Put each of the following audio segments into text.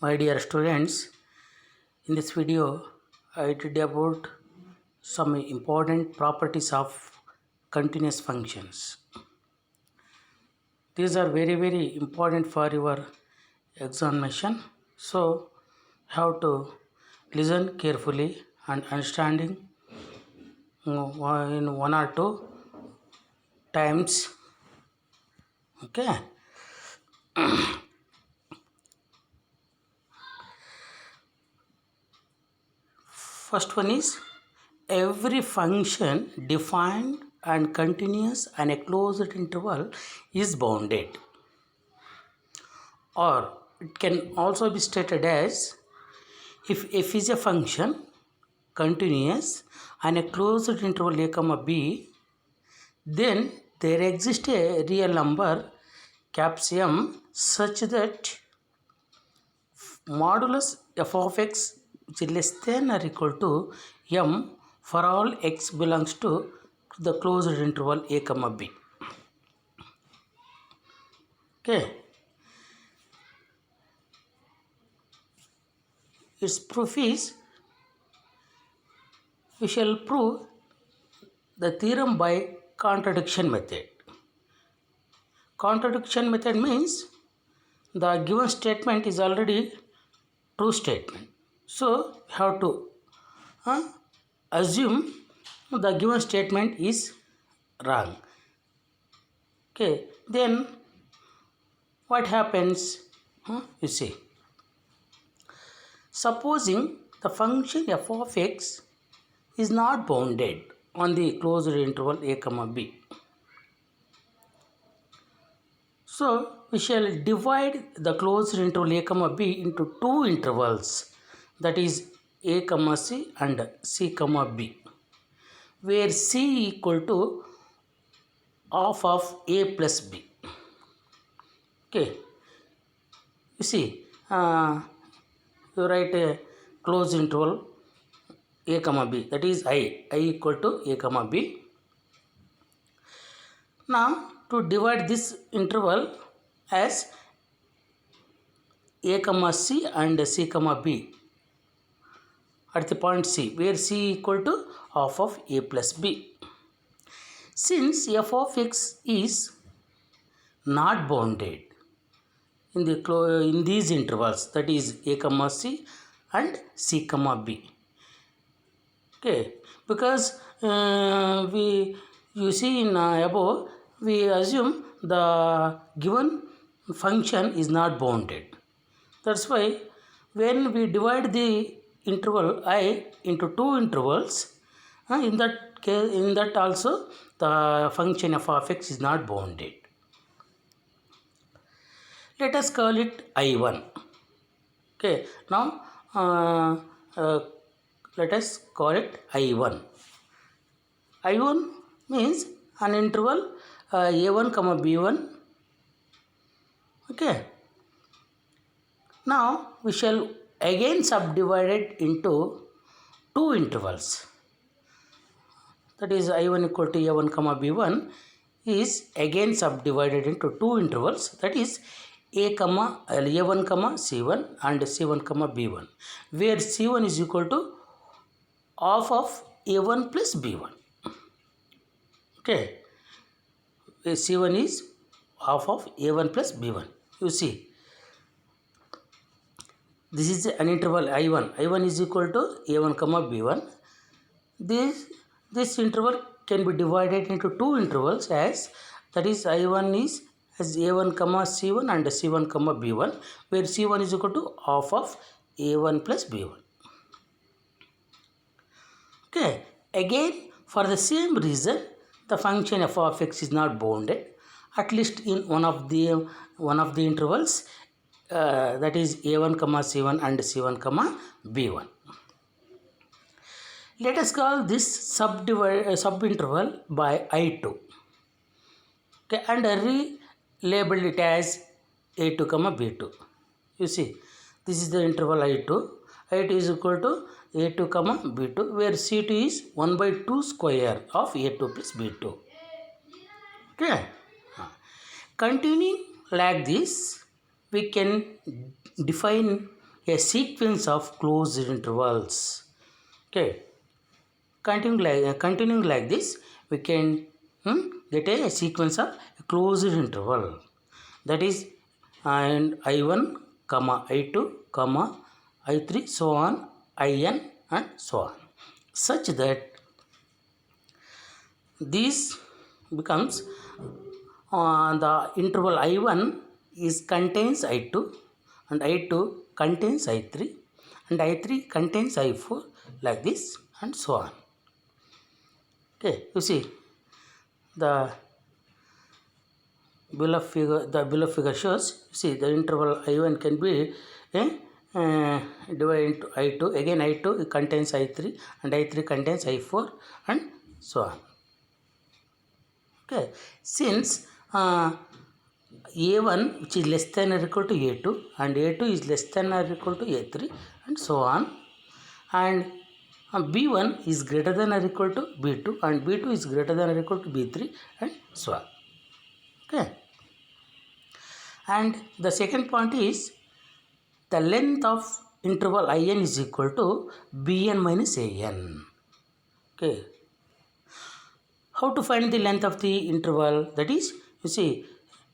My dear students, in this video I did about some important properties of continuous functions. These are very important for your examination. So have to listen carefully and understanding in one or two times. Okay. First one is every function defined and continuous and a closed interval is bounded, or it can also be stated as if f is a function continuous and a closed interval a comma b, then there exists a real number caps m such that modulus f of x which is less than or equal to m for all x belongs to the closed interval a comma b. Okay, its proof is we shall prove the theorem by contradiction method. Contradiction method means the given statement is already true statement, so we have to assume the given statement is wrong. Okay, then what happens? You see, supposing the function f of x is not bounded on the closed interval a comma b, so we shall divide the closed interval a comma b into two intervals, that is a comma c and c comma b, where c equal to half of a plus b. Okay, you see, you write a closed interval a comma b, that is I equal to a comma b. Now to divide this interval as a comma c and c comma b at the point c, where c equal to half of a plus b. Since f of x is not bounded in these intervals, that is a comma c and c comma b. Okay, because you see in above we assume the given function is not bounded. That's why when we divide the interval I into two intervals, in that case, in that also the function f of x is not bounded. Let us call it I1. Okay, now let us call it I1. I1 means an interval a1 comma b1. Okay, now we shall again subdivide it into two intervals, that is I1 equal to a1 comma b1 is again subdivided into two intervals, that is a1 comma c1 and c1 comma b1, where c1 is equal to half of a1 plus b1. Okay, where c1 is half of a1 plus b1. You see, this is an interval I1 is equal to a1 comma b1. This interval can be divided into two intervals, as that is I1 is as a1 comma c1 and c1 comma b1, where c1 is equal to half of a1 plus b1. Okay, again for the same reason the function f of x is not bounded, at least in one of the intervals, that is a1 comma c1 and c1 comma b1. Let us call this subinterval by I2. Okay, and relabel it as a2 comma b2. You see, this is the interval I2. I2 is equal to a2 comma b2, where c2 is 1 by 2 square of a2 plus b2. Okay, continuing like this, we can define a sequence of closed intervals. Okay, continuing like this, we can get a sequence of closed interval, that is and I1 comma I2 comma I3 so on In and so on, such that this becomes the interval I1 is contains I2 and I2 contains I3 and I3 contains I4, like this and so on. Okay, you see the below figure shows, see the interval I1 can be divided into I2, again I2 contains I3 and I3 contains I4 and so on. Okay, since A1 which is less than or equal to A2 and A2 is less than or equal to A3 and so on, and B1 is greater than or equal to B2 and B2 is greater than or equal to B3 and so on. Okay, and the second point is the length of interval In is equal to Bn minus An. Okay, how to find the length of the interval? That is, you see,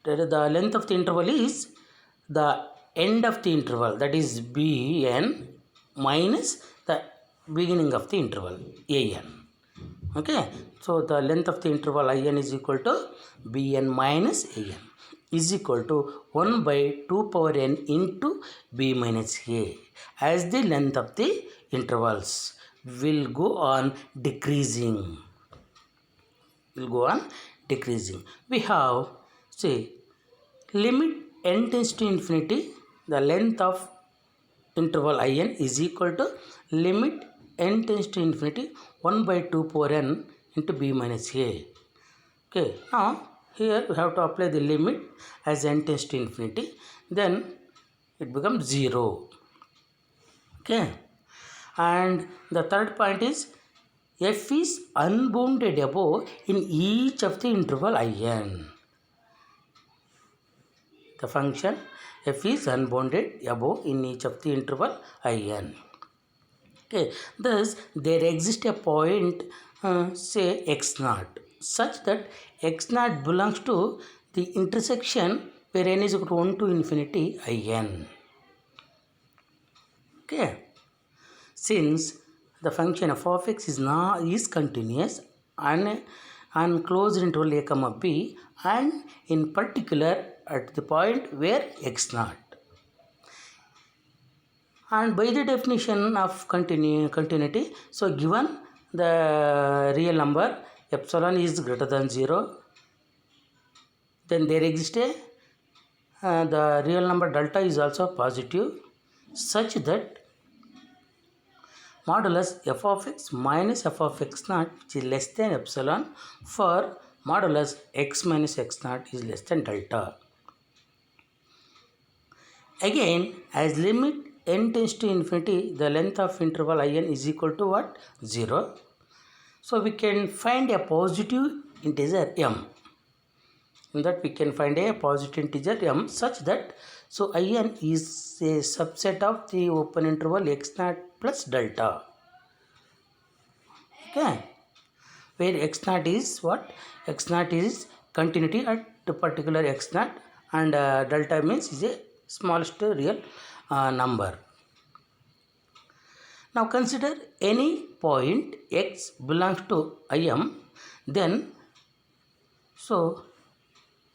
the length of the interval is the end of the interval, that is Bn minus the beginning of the interval An. Okay, so the length of the interval In is equal to Bn minus An is equal to 1 by 2 power n into B minus A, as the length of the intervals will go on decreasing. We have, say, limit n tends to infinity, the length of interval In is equal to limit n tends to infinity 1 by 2 power n into B minus A. Okay, now here we have to apply the limit as n tends to infinity, then it becomes 0. Okay, and the third point is f is unbounded above in each of the interval In. The function f is unbounded above in each of the interval In. Okay, thus there exists a point say x0 such that x0 belongs to the intersection where n is equal to 1 to infinity In. Okay, since the function f of x is continuous and closed interval a comma b, and in particular at the point where x0, and by the definition of continuity, so given the real number epsilon is greater than 0, then there exists a the real number delta is also positive, such that modulus f of x minus f of x0 which is less than epsilon for modulus x minus x0 is less than delta. Again, as limit n tends to infinity, the length of interval In is equal to what? 0. So we can find a positive integer m. In that we can find a positive integer m such that so In is a subset of the open interval x0 plus delta. Okay, where x0 is what? X0 is continuity at a particular x0 and delta means is a smallest real number. Now consider any point x belongs to Im, then so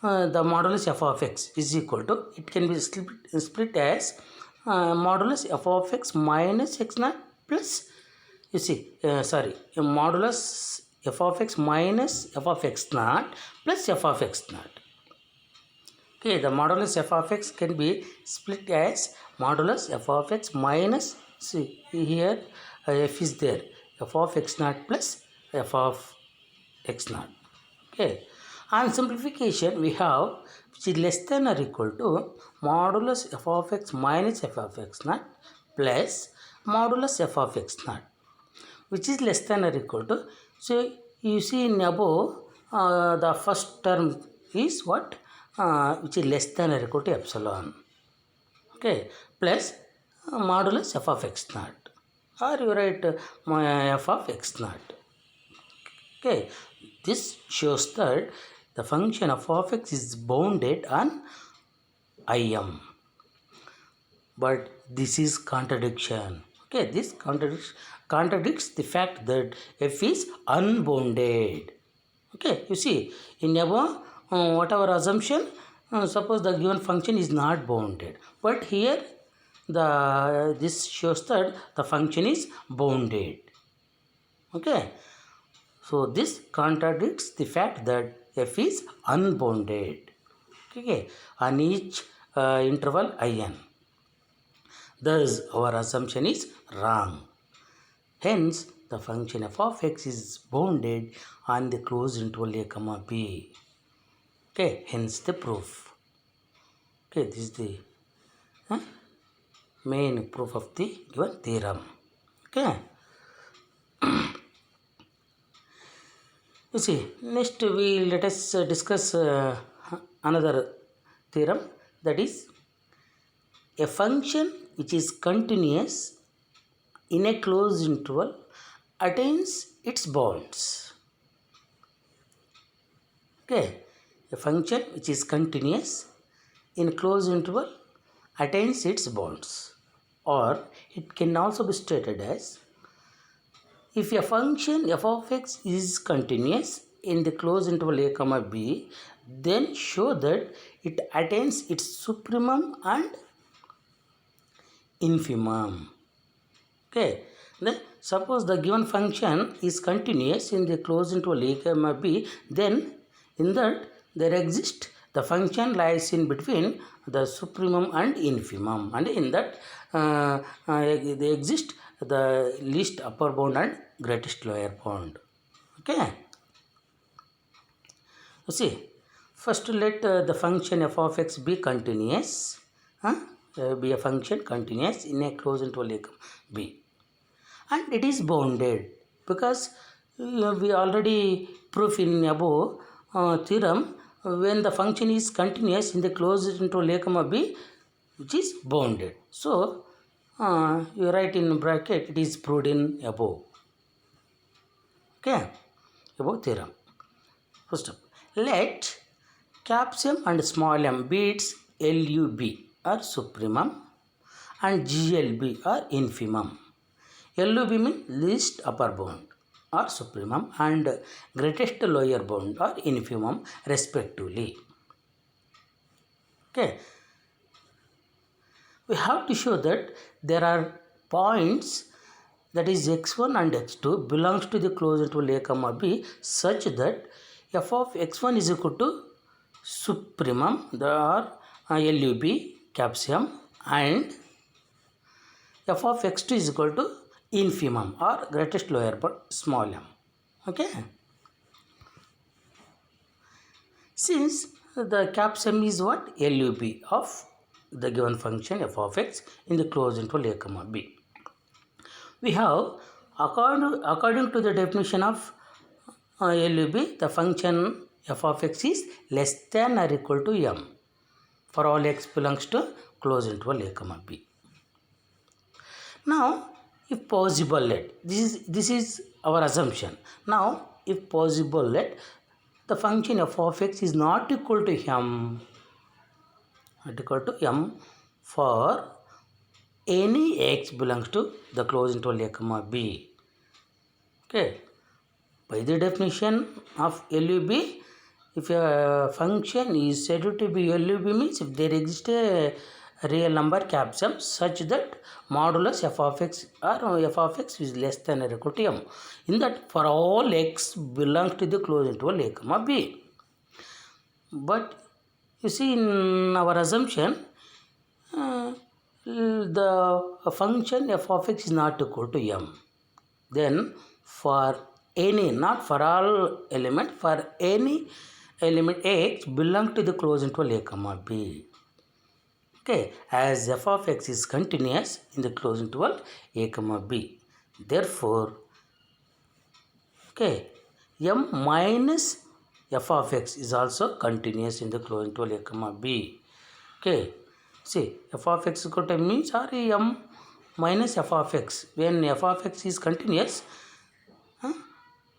the modulus f of x is equal to, it can be split as modulus f of x minus x0 plus, you see, modulus f of x minus f of x0 plus f of x0. Okay, the modulus f of x can be split as modulus f of x minus, see here f is there, f of x0 plus f of x0. Okay, on simplification we have which is less than or equal to modulus f of x minus f of x0 plus modulus f of x0, which is less than or equal to, so you see in above the first term is what, which is less than or equal to epsilon. Okay, plus modulus f of x naught, or you write f of x naught. Okay, this shows that the function f of x is bounded on Im, but this is contradiction. Okay, this contradicts the fact that f is unbounded. Okay, you see, in above whatever assumption, suppose the given function is not bounded, but here this shows that the function is bounded. Okay, so this contradicts the fact that f is unbounded. Okay, on each interval in. Thus, our assumption is wrong. Hence, the function f of x is bounded on the closed interval a comma b. Okay, hence the proof. Okay, this is the main proof of the given theorem. Okay. You see, next let us discuss another theorem, that is a function which is continuous in a closed interval attains its bounds. Okay, a function which is continuous in a closed interval attains its bounds, or it can also be stated as, if a function f of x is continuous in the closed interval a comma b, then show that it attains its supremum and infimum. Okay, then suppose the given function is continuous in the closed interval a comma b, then in that there exists the function lies in between the supremum and infimum, and in that they exist the least upper bound and greatest lower bound. Okay, you see, first let the function f of x be continuous, be a function continuous in a closed interval a comma b, and it is bounded because we already proof in above theorem, when the function is continuous in the closed interval a comma b, which is bounded. So you write in bracket, it is proved in above. Okay, above theorem. First up, let caps M and small m be its LUB or supremum and GLB or infimum. LUB means least upper bound or supremum, and greatest lower bound or infimum respectively. Okay, we have to show that there are points, that is x1 and x2 belongs to the closed interval a comma b, such that f of x1 is equal to supremum, or LUB caps M, and f of x2 is equal to infimum or greatest lower bound small m. Okay, since the caps M is what? LUB of the given function f of x in the closed interval a comma b, we have according to the definition of LUB, the function f of x is less than or equal to m for all x belongs to closed interval a comma b. Now, if possible, let this is our assumption. Now, if possible, let the function f of x is not equal to m, for any x belongs to the closed interval a comma b. Okay, by the definition of LUB, if a function is said to be LUB, means if there exists a real number caps M such that modulus f of x or f of x is less than or equal to m, in that for all x belongs to the closed interval a comma b. But you see, in our assumption, the function f of x is not equal to m, then for any, not for all element, for any element x belong to the closed interval a comma b. Okay, as f of x is continuous in the closed interval a comma b, therefore, okay, m minus f of x is also continuous in the closed interval a comma b. Okay, See, f of x equal to m means or m minus f of x. When f of x is continuous,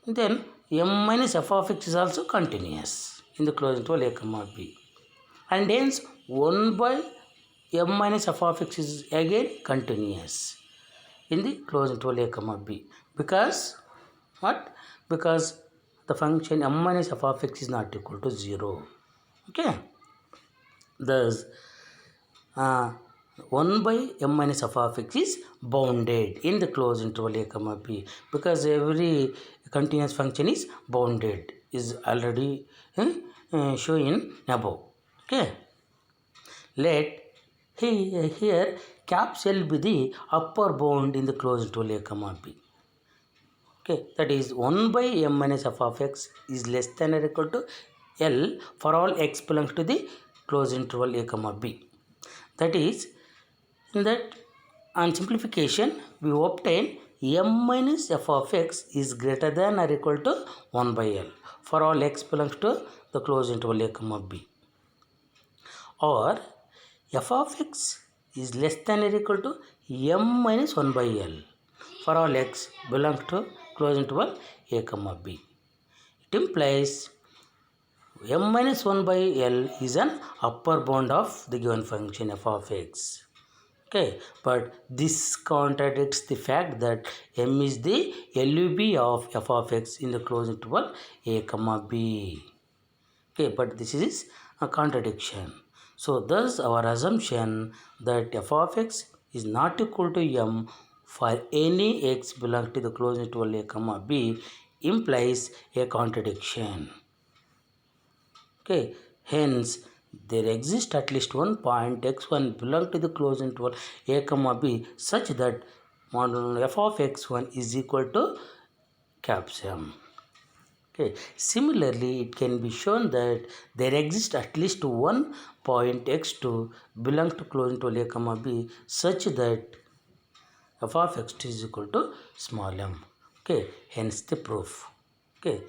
then m minus f of x is also continuous in the closed interval a comma b. And hence 1 by m minus f of x is again continuous in the closed interval a comma b. Because what? Because the function m minus f of x is not equal to 0. Okay. Thus, 1 by m minus f of x is bounded in the closed interval a comma b, because every continuous function is bounded, is already shown above. Okay. Let here caps L be the upper bound in the closed interval a comma b. Okay, that is 1 by m minus f of x is less than or equal to L for all x belongs to the closed interval a comma b. That is, in that, on simplification, we obtain m minus f of x is greater than or equal to 1 by L for all x belongs to the closed interval a comma b. Or f of x is less than or equal to m minus 1 by L for all x belongs to closed interval a comma b. It implies m minus 1 by L is an upper bound of the given function f of x. Okay, but this contradicts the fact that m is the LUB of f of x in the closed interval a comma b. Okay, but this is a contradiction. So thus our assumption that f of x is not equal to m for any x belonging to the closed interval a comma b implies a contradiction. Okay, hence there exists at least one point x1 belong to the closed interval a comma b such that model f of x1 is equal to caps m. Okay. Similarly, it can be shown that there exists at least one point x2 belong to closed interval a comma b such that f of x2 is equal to small m. Okay, hence the proof. Okay.